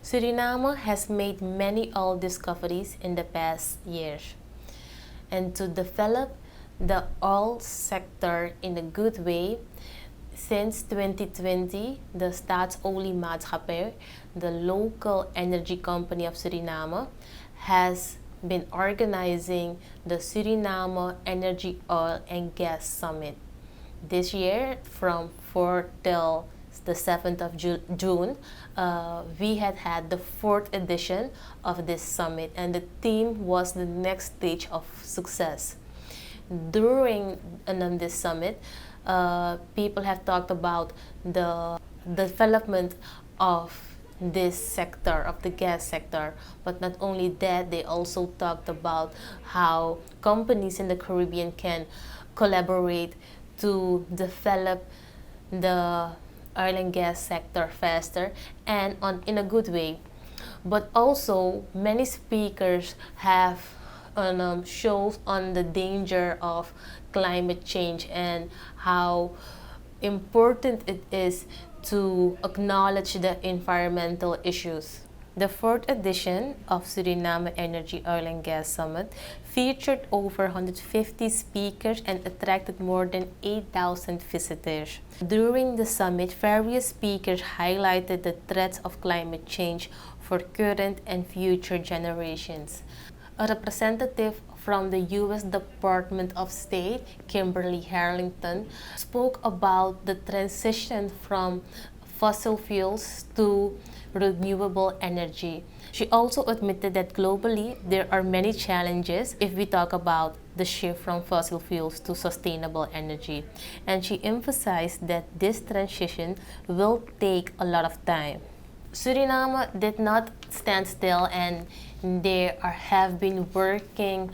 Suriname has made many oil discoveries in the past years, and to develop the oil sector in a good way, since 2020, the Staatsoliemaatschappij, the local energy company of Suriname, has been organizing the Suriname Energy Oil and Gas Summit. This year, from 4th till the 7th of June, we had the fourth edition of this summit, and the theme was the next stage of success. During this summit, people have talked about the development of this sector, of the gas sector. But not only that, they also talked about how companies in the Caribbean can collaborate to develop the oil and gas sector faster and in a good way. But also, many speakers have shows on the danger of climate change and how important it is to acknowledge the environmental issues. The fourth edition of Suriname Energy Oil and Gas Summit featured over 150 speakers and attracted more than 8,000 visitors. During the summit, various speakers highlighted the threats of climate change for current and future generations. A representative from the U.S. Department of State, Kimberly Harrington, spoke about the transition from fossil fuels to renewable energy. She also admitted that globally there are many challenges if we talk about the shift from fossil fuels to sustainable energy. And she emphasized that this transition will take a lot of time. Suriname did not stand still, and they have been working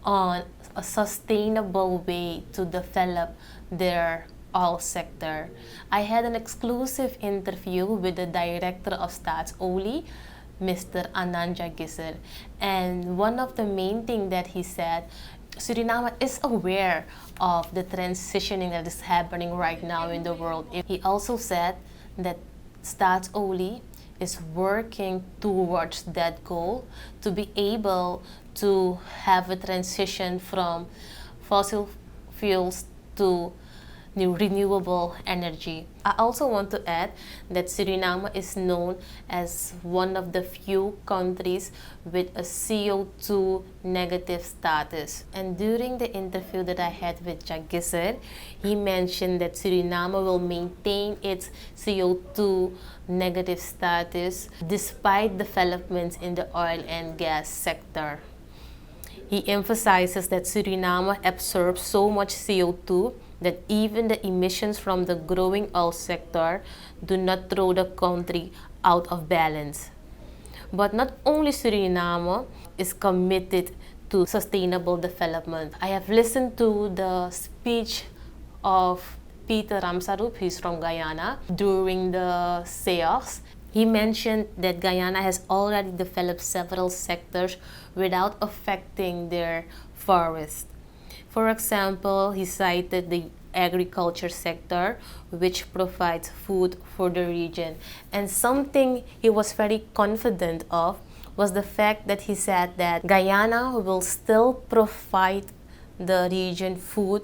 on a sustainable way to develop their oil sector. I had an exclusive interview with the director of Staatsolie, Mr. Ananja Gisser, and one of the main things that he said, Suriname is aware of the transitioning that is happening right now in the world. He also said that Staatsolie is working towards that goal to be able to have a transition from fossil fuels to renewable energy. I also want to add that Suriname is known as one of the few countries with a CO2 negative status. And during the interview that I had with Jack Gisser, he mentioned that Suriname will maintain its CO2 negative status despite developments in the oil and gas sector. He emphasizes that Suriname absorbs so much CO2 that even the emissions from the growing oil sector do not throw the country out of balance. But not only Suriname is committed to sustainable development. I have listened to the speech of Peter Ramsarup, he's from Guyana, during the SEOX. He mentioned that Guyana has already developed several sectors without affecting their forest. For example, he cited the agriculture sector, which provides food for the region. And something he was very confident of was the fact that he said that Guyana will still provide the region food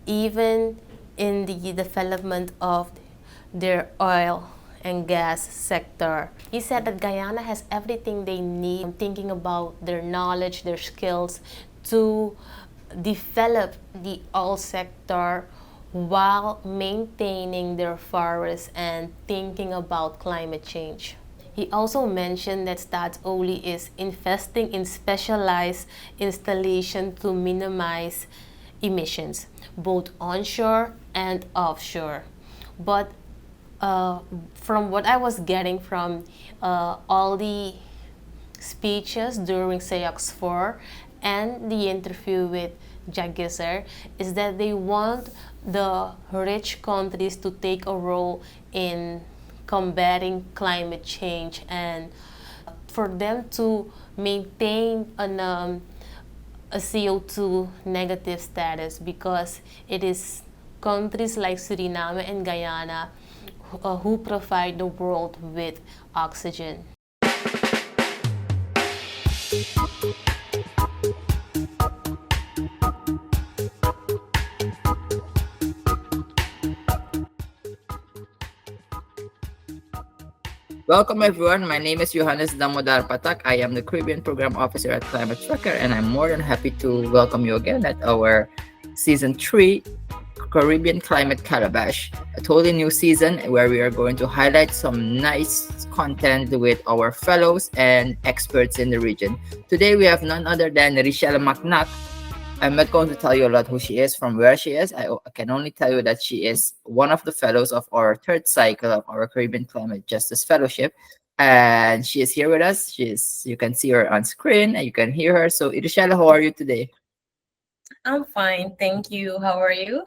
even in the development of their oil and gas sector. He said that Guyana has everything they need, thinking about their knowledge, their skills, to develop the oil sector while maintaining their forests and thinking about climate change. He also mentioned that Staatsolie is investing in specialized installation to minimize emissions, both onshore and offshore. But from what I was getting from all the speeches during SEOX 4 and the interview with Jack Gisser, is that they want the rich countries to take a role in combating climate change and for them to maintain a CO2 negative status, because it is countries like Suriname and Guyana who provide the world with oxygen. Welcome everyone. My name is Johannes Damodar Patak. I am the Caribbean Program Officer at Climate Tracker, and I'm more than happy to welcome you again at our Season 3 Caribbean Climate Calabash, a totally new season where we are going to highlight some nice content with our fellows and experts in the region. Today we have none other than Richelle Mac-Nack. I'm not going to tell you a lot who she is, from where she is. I can only tell you that she is one of the fellows of our third cycle of our Caribbean Climate Justice Fellowship. And she is here with us. You can see her on screen and you can hear her. So Irishella, how are you today? I'm fine, thank you. How are you?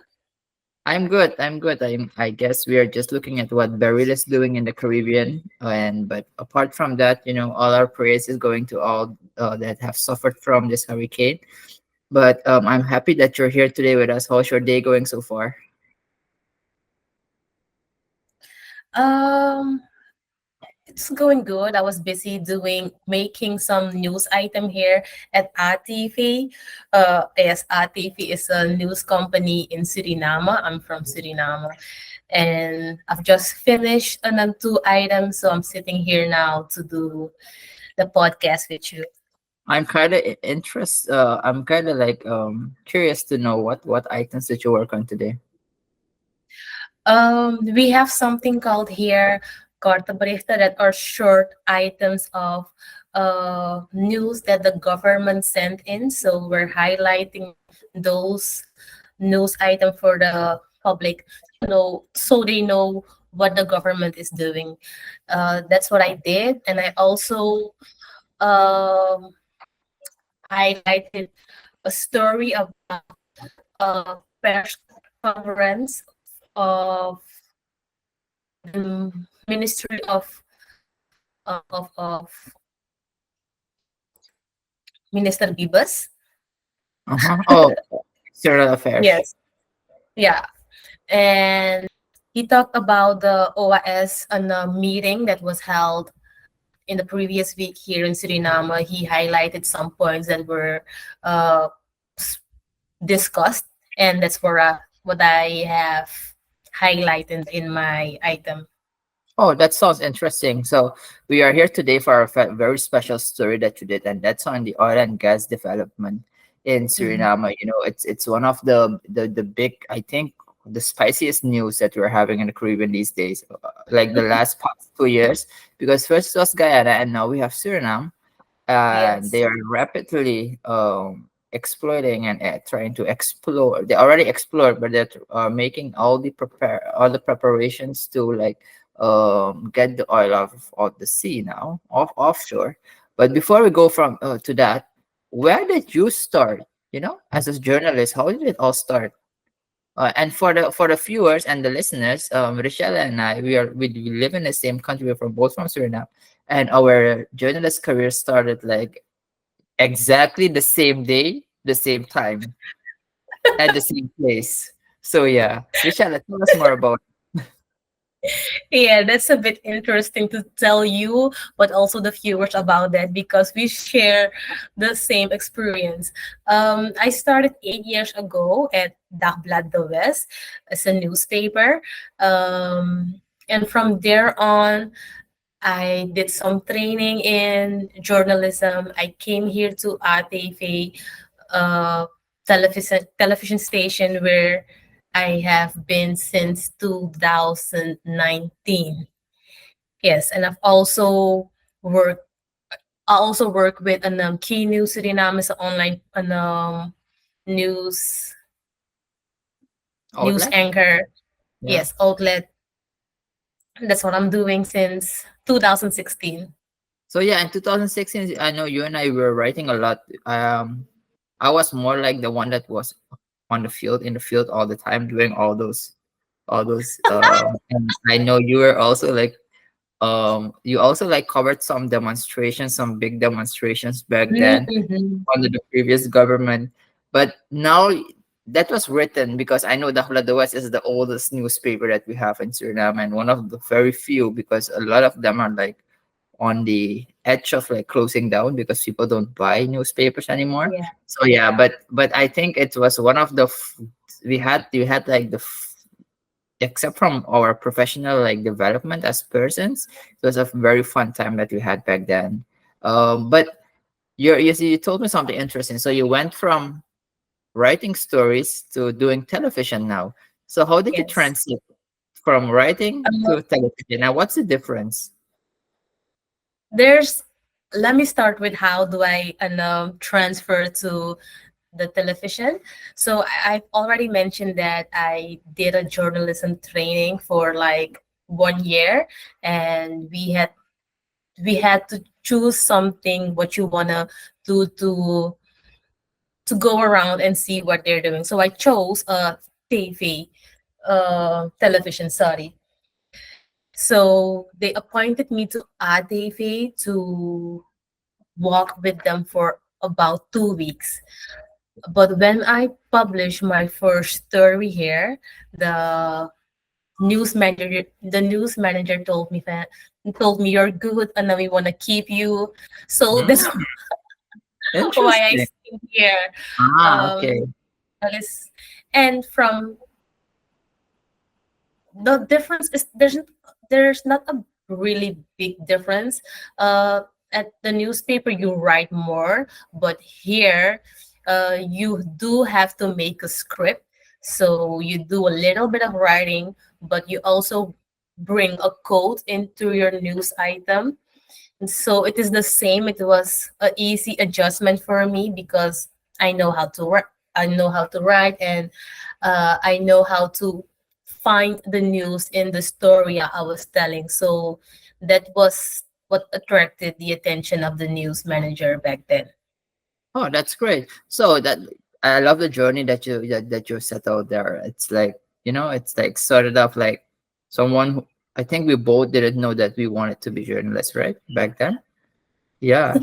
I'm good. I'm good. I guess we are just looking at what Beryl is doing in the Caribbean, and but apart from that, all our praise is going to all that have suffered from this hurricane. But I'm happy that you're here today with us. How's your day going so far? Um, it's going good. I was busy making some news item here at ATV. Yes, ATV is a news company in Suriname. I'm from Suriname, and I've just finished another two items, so I'm sitting here now to do the podcast with you. I'm kind of like curious to know what items did you work on today. We have something called here Carta Barista that are short items of news that the government sent in. So we're highlighting those news items for the public to know so they know what the government is doing. That's what I did. And I also um, highlighted a story about a press conference of the Ministry of Minister Bibas. Uh-huh. Oh, external affairs. Yes. Yeah. And he talked about the OAS on a meeting that was held in the previous week here in Suriname. He highlighted some points that were uh, s- discussed, and that's what I have highlighted in my item. Oh, that sounds interesting. So we are here today for a very special story that you did, and that's on the oil and gas development in Mhm. Suriname. It's one of the big, I think, the spiciest news that we're having in the Caribbean these days, like the last past 2 years. Because first was Guyana, and now we have Suriname, and Yes. they are rapidly exploiting and trying to explore. They already explored, but they're making all the preparations to like get the oil of the sea now, offshore. But before we go from to that, where did you start? As a journalist, how did it all start? And for the viewers and the listeners, Richelle and I, we live in the same country. We're both from Suriname, and our journalist career started like exactly the same day, the same time, at the same place. So yeah, Richelle, tell us more about. Yeah, that's a bit interesting to tell you, but also the viewers about that because we share the same experience. I started 8 years ago at Dagblad de West as a newspaper. And from there on, I did some training in journalism. I came here to ATV television station where I have been since 2019. Yes, and worked. I also work with an Key News Suriname as an online news news Outlet? anchor. Yeah. Yes, outlet. That's what I'm doing since 2016. So yeah, in 2016, I know you and I were writing a lot. I was more like the one that was on the field, in the field all the time, doing all those. And I know you were also like you also like covered some demonstrations, some big demonstrations back then Mhm. under the previous government. But now that was written because I know Dakhla de West is the oldest newspaper that we have in Suriname and one of the very few because a lot of them are like on the edge of like closing down because people don't buy newspapers anymore. Yeah. So yeah, but I think it was one of the we had like except from our professional like development as persons, it was a very fun time that we had back then. But you see, you told me something interesting. So you went from writing stories to doing television now. So how did you Yes. transit from writing Uh, to television? Now, what's the difference? there's Let me start with how do I transfer to the television. So I've already mentioned that I did a journalism training for like 1 year, and we had to choose something what you wanna do to go around and see what they're doing. So I chose TV, television. Sorry. So they appointed me to ATV to walk with them for about 2 weeks. But when I published my first story here, the news manager told me you're good and then we want to keep you. So that's Mm, why I interesting. stayed here. Okay. Um, that is, and from the difference is there's not a really big difference. At the newspaper you write more, but here you do have to make a script, so you do a little bit of writing, but you also bring a quote into your news item. And so it is the same. It was a easy adjustment for me because I know how to write. I know how to write, and I know how to find the news in the story I was telling. So that was what attracted the attention of the news manager back then. Oh, that's great. So that I love the journey that you set out there. It's like, it's like started off like someone who, I think we both didn't know that we wanted to be journalists, right? Back then. Yeah.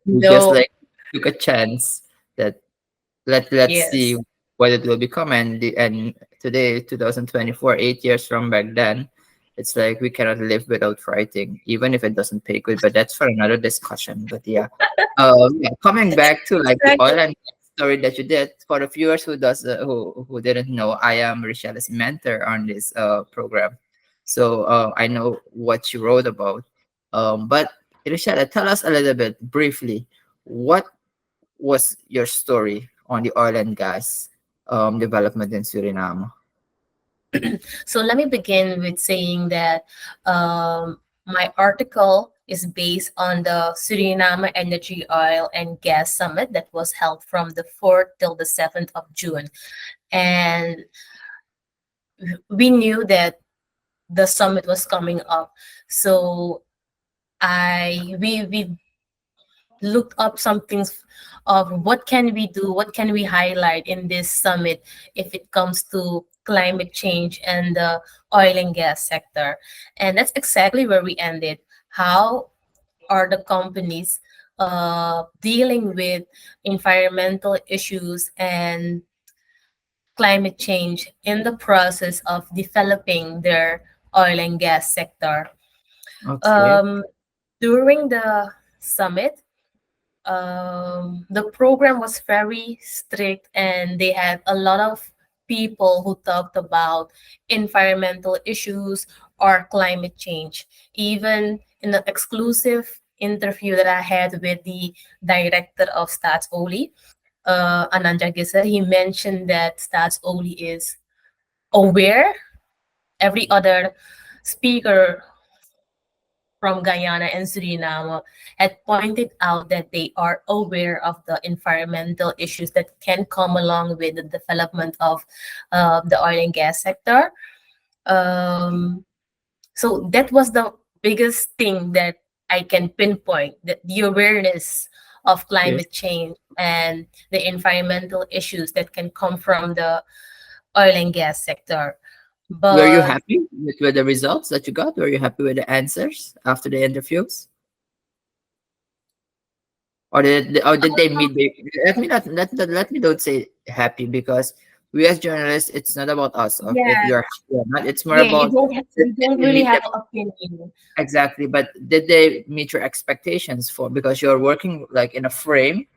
We just No, like took a chance that let's see yes. what it will become. And today, 2024, 8 years from back then, it's like we cannot live without writing, even if it doesn't pay good, but that's for another discussion. But yeah, yeah, coming back to like the oil Exactly. and gas story that you did, for the viewers who didn't know, I am Richelle's mentor on this program, so I know what you wrote about. But Richelle, tell us a little bit briefly, what was your story on the oil and gas development in Suriname? So let me begin with saying that my article is based on the Suriname Energy Oil and Gas Summit that was held from the 4th till the 7th of June. And we knew that the summit was coming up. So we looked up some things of what can we do, what can we highlight in this summit if it comes to climate change and the oil and gas sector. And that's exactly where we ended. How are the companies dealing with environmental issues and climate change in the process of developing their oil and gas sector? Okay. Um, During the summit, the program was very strict, and they had a lot of people who talked about environmental issues or climate change. Even in the exclusive interview that I had with the director of Staatsoli, Ananja Gisse, he mentioned that Staatsoli is aware. Every other speaker from Guyana and Suriname had pointed out that they are aware of the environmental issues that can come along with the development of the oil and gas sector. Um, so that was the biggest thing that I can pinpoint, that the awareness of Okay. climate change and the environmental issues that can come from the oil and gas sector. Were you But happy with the results that you got? Were you happy with the answers after the interviews? Or did they meet? Let me not let me don't say happy, because we as journalists, it's not about us if Yeah, you're happy or not. It's more yeah, you about don't have, did you don't they really meet have the, an opinion. exactly, but did they meet your expectations for, because you're working like in a frame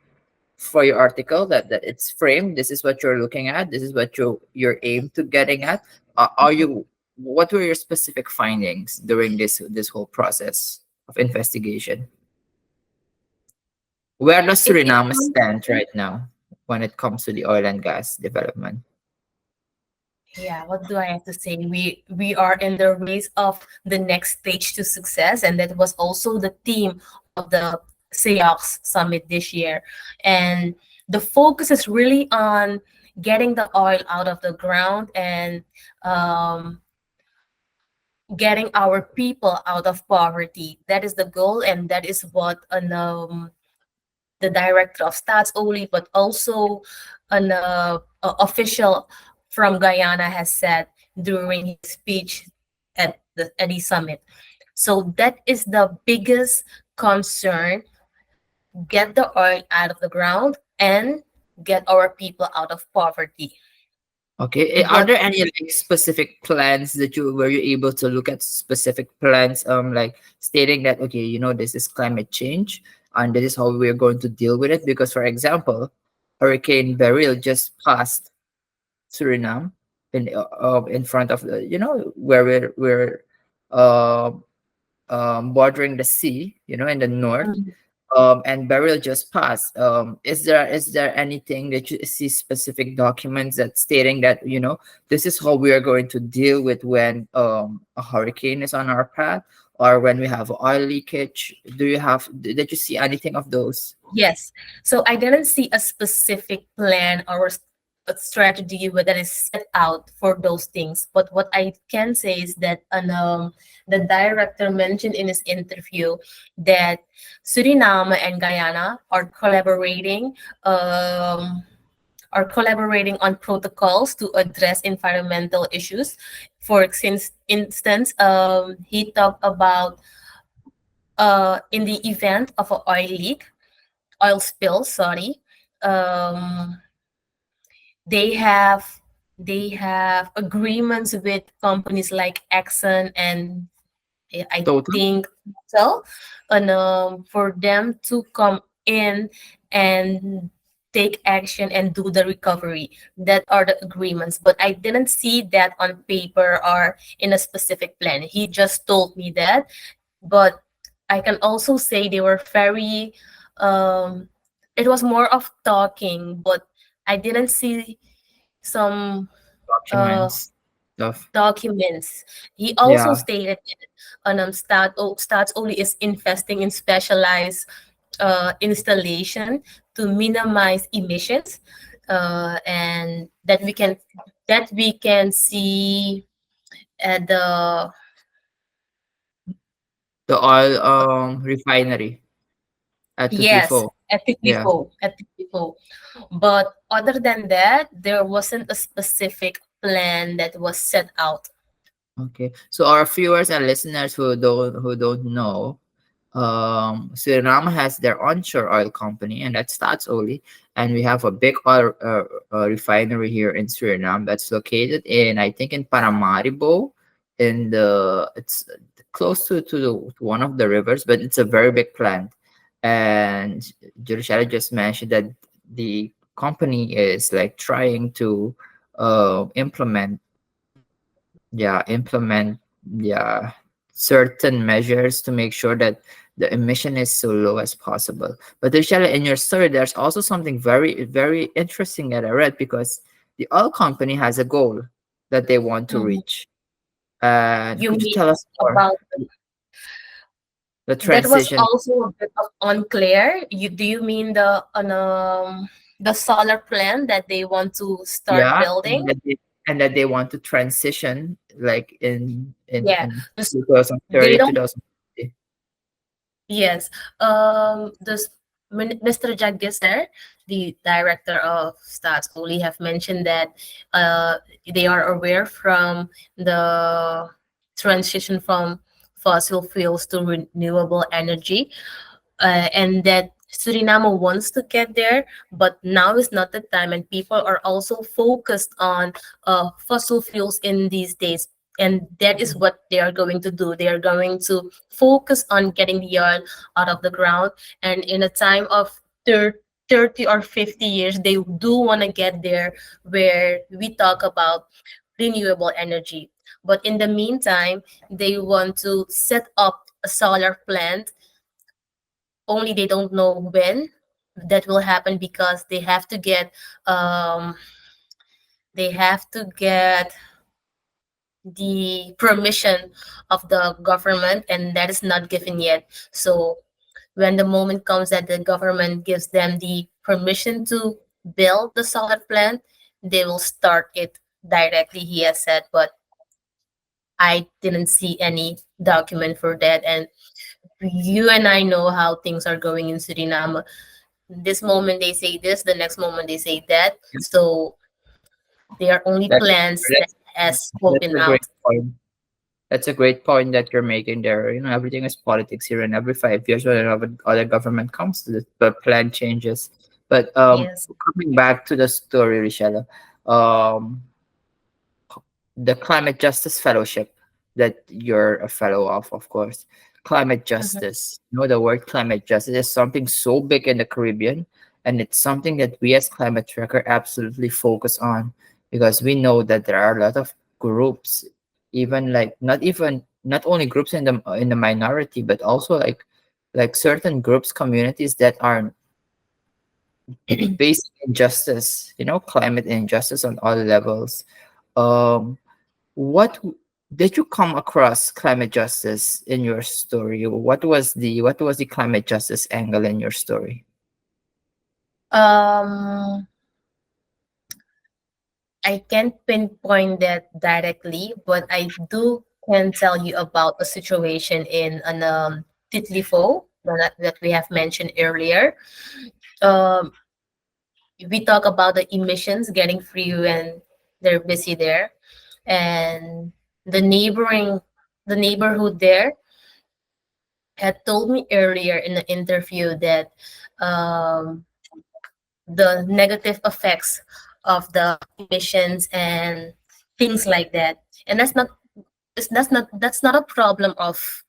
for your article, that it's framed, this is what you're looking at, this is what you're aimed to getting at. Are you, what were your specific findings during this whole process of investigation? Where does It Suriname stand right now when it comes to the oil and gas development? Yeah, what do I have to say? We are in the race of the next stage to success, and that was also the theme of the SEOX summit this year. And the focus is really on getting the oil out of the ground and um, getting our people out of poverty. That is the goal, and that is what the director of Stats Oli, but also an official from Guyana has said during his speech at the summit. So that is the biggest concern: get the oil out of the ground and get our people out of poverty. Okay. Are But there any like specific plans that you were you able to look at specific plans, like stating that okay, this is climate change and this is how we're going to deal with it? Because for example, Hurricane Beryl just passed Suriname in front of the, where we're uh, bordering the sea, in the north. mm, And Beryl just passed. Is there anything that you see, specific documents that stating that this is how we are going to deal with when a hurricane is on our path, or when we have oil leakage? Did you see anything of those? yes, so I didn't see a specific plan or a strategy that is set out for those things. But what I can say is that the director mentioned in his interview that Suriname and Guyana are collaborating on protocols to address environmental issues. Instance, he talked about in the event of an oil spill, sorry, um, they have they have agreements with companies like Exxon and I Total. think so, and for them to come in and take action and do the recovery. That are the agreements, but I didn't see that on paper or in a specific plan. He just told me that, but I can also say they were very um it was more of talking, but I didn't see some uh Documents stuff. documents. He also Yeah. stated that Stats only is investing in specialized installation to minimize emissions, and that we can see at the The oil refinery at yes, Tutifo. at Yeah. Tifo. But other than that, there wasn't a specific plan that was set out. Okay. So our viewers and listeners who don't know, Suriname has their onshore oil company, and that's Staatsolie, and we have a big oil refinery here in Suriname that's located in, I think, in Paramaribo, it's close to one of the rivers, but it's a very big plant. And Jurishara just mentioned that the company is like trying to implement, implement, yeah, certain measures to make sure that the emission is so low as possible. But Michelle, in your story, there's also something very, very interesting that I read, because the oil company has a goal that they want to Mhm. reach. And You could you mean tell us more? about The that was transition, also a bit of unclear. Do you mean the solar plant that they want to start yeah, building? and that they want to transition like Yeah, in just they 2030, don't. 2050. Yes. This Mr. Jagdiser, the director of Stats, only have mentioned that they are aware from the transition from fossil fuels to renewable energy, and that Suriname wants to get there, but now is not the time, and people are also focused on fossil fuels in these days. And that is what they are going to do. They are going to focus on getting the oil out of the ground. And in a time of 30 or 50 years, they do want to get there where we talk about renewable energy. But in the meantime, they want to set up a solar plant, only they don't know when that will happen because um they have to get the permission of the government, and that is not given yet. So when the moment comes that the government gives them the permission to build the solar plant, they will start it directly, he has said. But I didn't see any document for that, and you and I know how things are going in Suriname. This moment they say this, the next moment they say that. So they are only That, plans that that's has that's spoken a out. great point. That's a great point that you're making there. You know, everything is politics here, and every 5 years, when other government comes, the plan changes. But Yes. coming back to the story, Richelle, um, the Climate Justice Fellowship that you're a fellow of course. Climate Mhm. justice. You know, the word climate justice is something so big in the Caribbean, and it's something that we as climate tracker absolutely focus on because we know that there are a lot of groups, even like not only groups in the minority, but also like certain groups, communities that are facing injustice. You know, climate injustice on all levels. Um, what did you come across climate justice in your story? What was the climate justice angle in your story? Um, I can't pinpoint that directly, but I do can tell you about a situation in an Titlifo that we have mentioned earlier. Um, we talk about the emissions getting free when they're busy there, and the neighboring the neighborhood there had told me earlier in the interview that um, the negative effects of the emissions and things like that. And that's not a problem of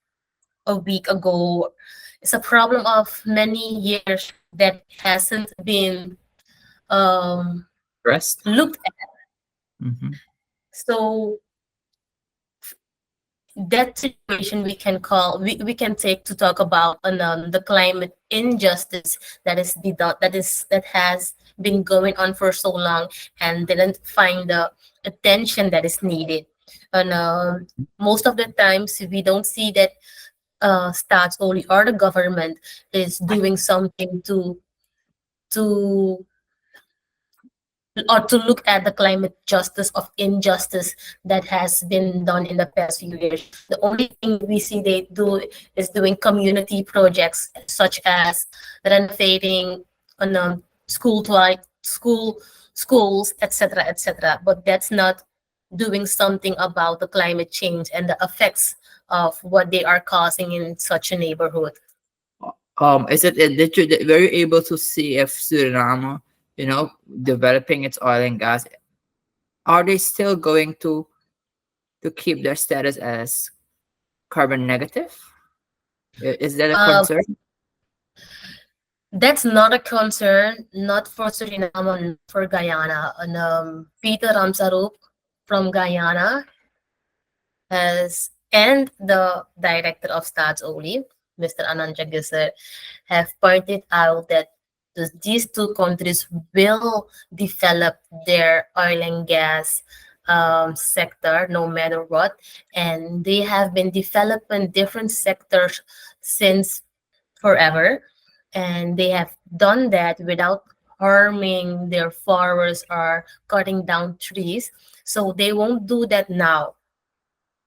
a week ago. It's a problem of many years that hasn't been um, Rest. looked at. Mm-hmm. So that situation we can take to talk about the climate injustice that has been going on for so long and didn't find the attention that is needed. And most of the times we don't see that stats only or the government is doing something to or to look at the climate justice of injustice that has been done in the past few years. The only thing we see they do is doing community projects such as renovating on schools, etc., etc. But that's not doing something about the climate change and the effects of what they are causing in such a neighborhood. Is it that were you able to see if Suriname, developing its oil and gas, are they still going to keep their status as carbon negative? Is that a Um, concern? That's not a concern, not for Suriname, not for Guyana. And Peter Ramsarup from Guyana has, and the director of Staatsolie, Mr. Anand Jagisar, have pointed out that these two countries will develop their oil and gas sector no matter what. And they have been developing different sectors since forever, and they have done that without harming their forests or cutting down trees. So they won't do that now.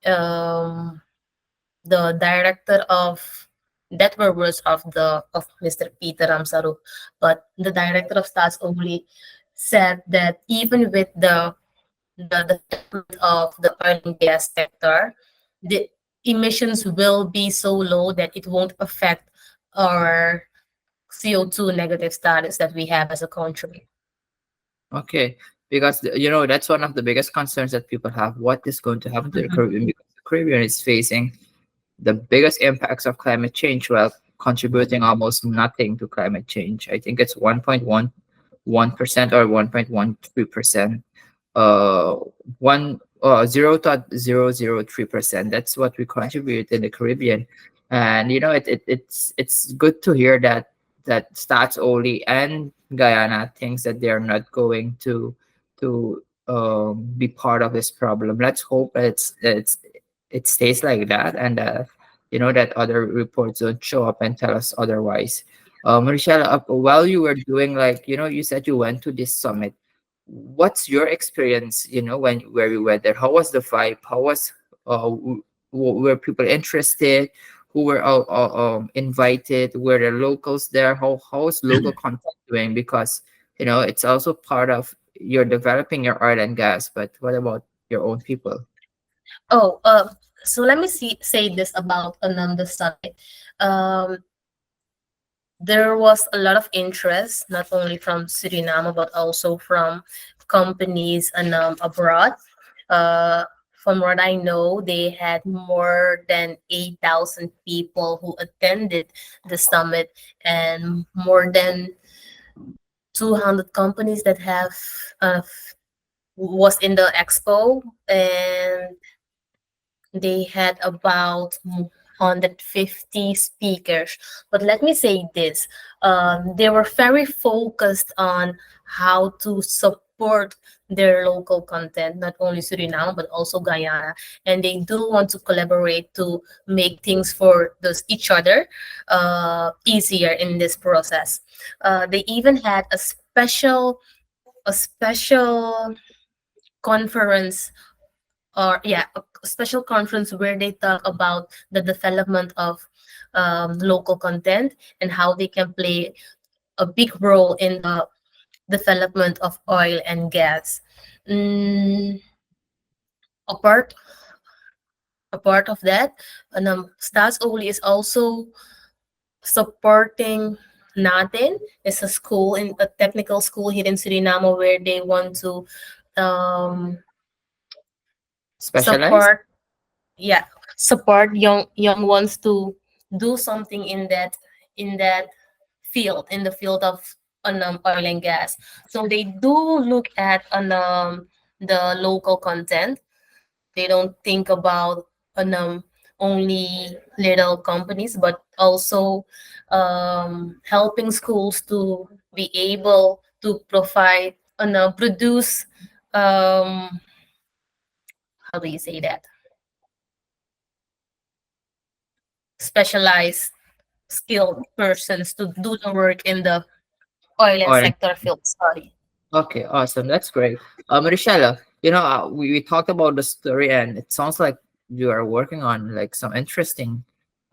um, the director of that were words of Mr. Peter Ramsaru, but the director of Stats only said that even with the development of the oil and gas sector, the emissions will be so low that it won't affect our CO2 negative status that we have as a country. Okay, because that's one of the biggest concerns that people have. What is going to happen to the Mhm. Caribbean? Because the Caribbean is facing the biggest impacts of climate change while contributing almost nothing to climate change. I think it's 1.11% or 1.13%. Uh, 0.003%. That's what we contribute in the Caribbean, and it's good to hear that Stats Oli and Guyana thinks that they are not going to be part of this problem. Let's hope it stays like that, and that other reports don't show up and tell us otherwise. Richelle, while you were doing, like, you said you went to this summit. What's your experience, when where you went there? How was the vibe? How was were people interested? Who were invited? Were there locals there? How was local content doing? Because it's also part of you're developing your oil and gas, but what about your own people? Oh, so let me say this about Ananda Summit. Um, there was a lot of interest, not only from Suriname, but also from companies and abroad. Uh, from what I know, they had more than 8,000 people who attended the summit, and more than 200 companies that have uh, was in the expo, and they had about 150 speakers. But let me say this, they were very focused on how to support their local content, not only Suriname, but also Guyana. And they do want to collaborate to make things for those each other easier in this process. They even had a special conference, or yeah, a special conference where they talk about the development of local content and how they can play a big role in the development of oil and gas. Mm, apart apart of that, Stas Oli is also supporting Natin. It's a school, in a technical school here in Suriname, where they want to um, Specialized? support, yeah, support young ones to do something in that field, in the field of oil and gas. So they do look at the local content. They don't think about only little companies, but also helping schools to be able to provide and produce, um, how do you say that, specialized skilled persons to do the work in the oil and Or sector field study. Okay, awesome. That's great. Richella, we talked about the story, and it sounds like you are working on like some interesting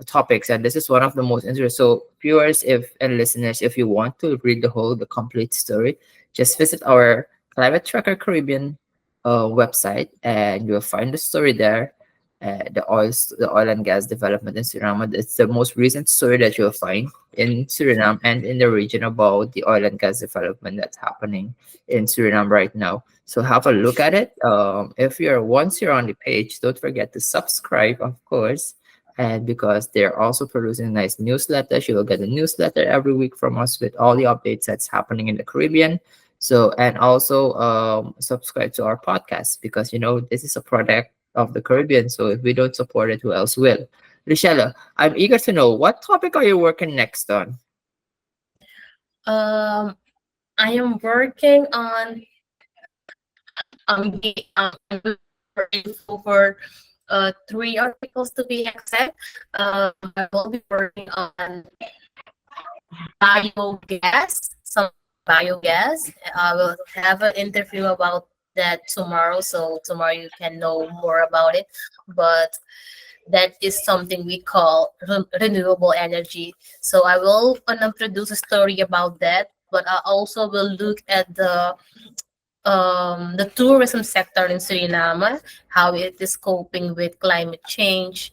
topics, and this is one of the most interesting. So, viewers, if and listeners, if you want to read the complete story, just visit our Climate Tracker Caribbean website, and you'll find the story there. The oil and gas development in Suriname. It's the most recent story that you'll find in Suriname and in the region about the oil and gas development that's happening in Suriname right now. So have a look at it. If you're once you're on the page, don't forget to subscribe, of course. And because they're also producing nice newsletters, you will get a newsletter every week from us with all the updates that's happening in the Caribbean. So, and also subscribe to our podcast, because this is a product of the Caribbean. So if we don't support it, who else will? Richelle, I'm eager to know, what topic are you working next on? Um, I am working on I'm looking for info for three articles to be exact. I will be working on biogas, some biogas. I will have an interview about that tomorrow, so tomorrow you can know more about it. But that is something we call renewable energy. So I will produce a story about that, but I also will look at the tourism sector in Suriname, how it is coping with climate change.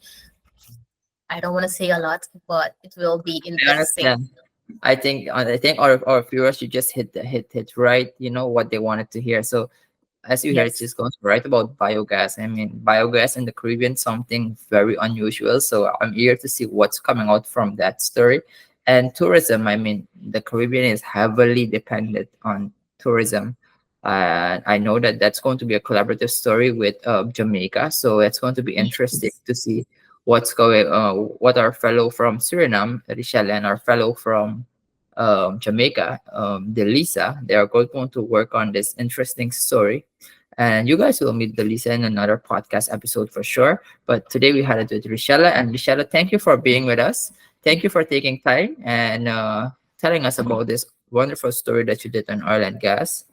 I don't want to say a lot, but it will be I interesting. understand. I think our viewers should just hit right, what they wanted to hear. So as you heard, Yes. she's going to write about biogas. I mean, biogas in the Caribbean, something very unusual. So I'm eager to see what's coming out from that story. And tourism, I mean, the Caribbean is heavily dependent on tourism. I know that that's going to be a collaborative story with Jamaica. So it's going to be interesting Yes. to see what our fellow from Suriname, Richelle, and our fellow from Jamaica, Delisa, they are going to work on this interesting story. And you guys will meet Delisa in another podcast episode for sure. But today we had it with Richella. And Richella, thank you for being with us. Thank you for taking time and telling us about this wonderful story that you did on oil and gas.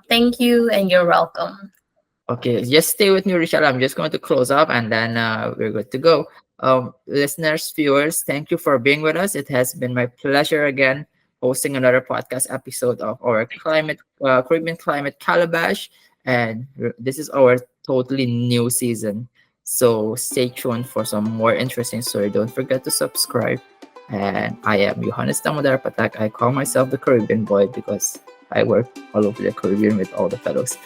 Thank you, and you're welcome. Okay, just stay with me, Richelle. I'm just going to close up and then we're good to go. Listeners, viewers, thank you for being with us. It has been my pleasure again hosting another podcast episode of our Caribbean Climate Calabash. And this is our totally new season. So stay tuned for some more interesting story. Don't forget to subscribe. And I am Johannes Damodar Patak. I call myself the Caribbean boy because I work all over the Caribbean with all the fellows.